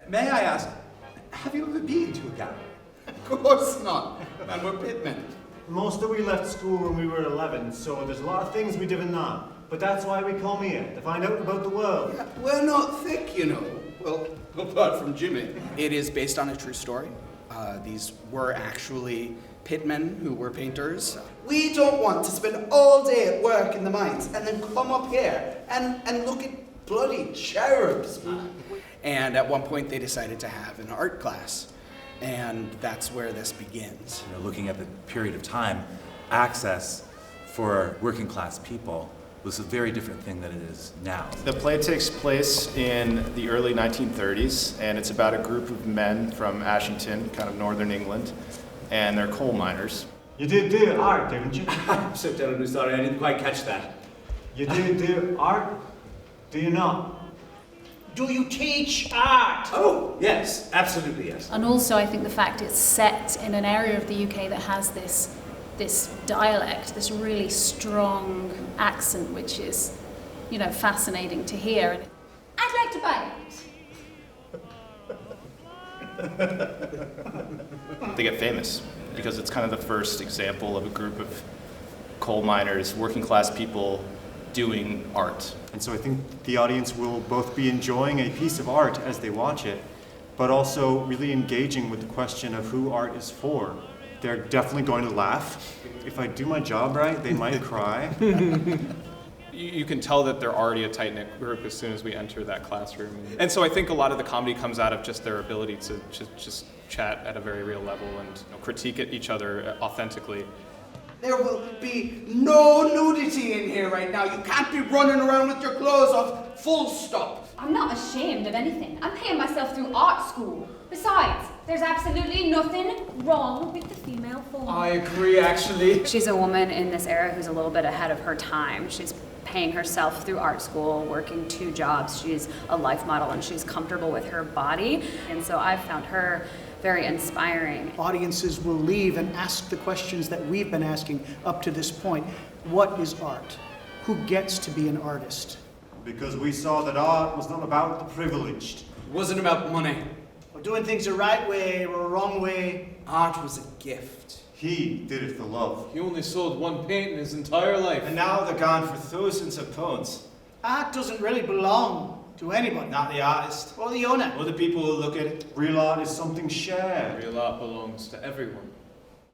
May I ask, have you ever been to a gallery? Of course not. And we're pitmen. Most of we left school when we were 11, so there's a lot of things we didn't know. But that's why we come here, to find out about the world. Yeah, we're not thick, you know. Well, apart from Jimmy. It is based on a true story. These were actually pitmen who were painters. We don't want to spend all day at work in the mines and then come up here and look at bloody cherubs, man. And at one point they decided to have an art class. And that's where this begins. You know, looking at the period of time, access for working class people was a very different thing than it is now. The play takes place in the early 1930s, and it's about a group of men from Ashington, kind of northern England, and they're coal miners. You did do art, didn't you? I'm so terribly sorry, I didn't quite catch that. You did do art? Do you not? Do you teach art? Oh, yes, absolutely yes. And also I think the fact it's set in an area of the UK that has this dialect, this really strong accent, which is, you know, fascinating to hear. I'd like to buy it. They get famous because it's kind of the first example of a group of coal miners, working class people doing art. And so I think the audience will both be enjoying a piece of art as they watch it, but also really engaging with the question of who art is for. They're definitely going to laugh. If I do my job right, they might cry. You can tell that they're already a tight-knit group as soon as we enter that classroom. And so I think a lot of the comedy comes out of just their ability to just chat at a very real level and critique at each other authentically. There will be no nudity in here right now. You can't be running around with your clothes off, full stop. I'm not ashamed of anything. I'm paying myself through art school. Besides, there's absolutely nothing wrong with the female form. I agree, actually. She's a woman in this era who's a little bit ahead of her time. She's paying herself through art school, working 2 jobs. She's a life model and she's comfortable with her body. And so I've found her very inspiring. Audiences will leave and ask the questions that we've been asking up to this point. What is art? Who gets to be an artist? Because we saw that art was not about the privileged. It wasn't about money. Or doing things the right way or a wrong way? Art was a gift. He did it for love. He only sold one paint in his entire life. And now they're gone for thousands of pounds. Art doesn't really belong to anybody. Not the artist, Or the owner. or the people who look at it. Real art is something shared. Real art belongs to everyone.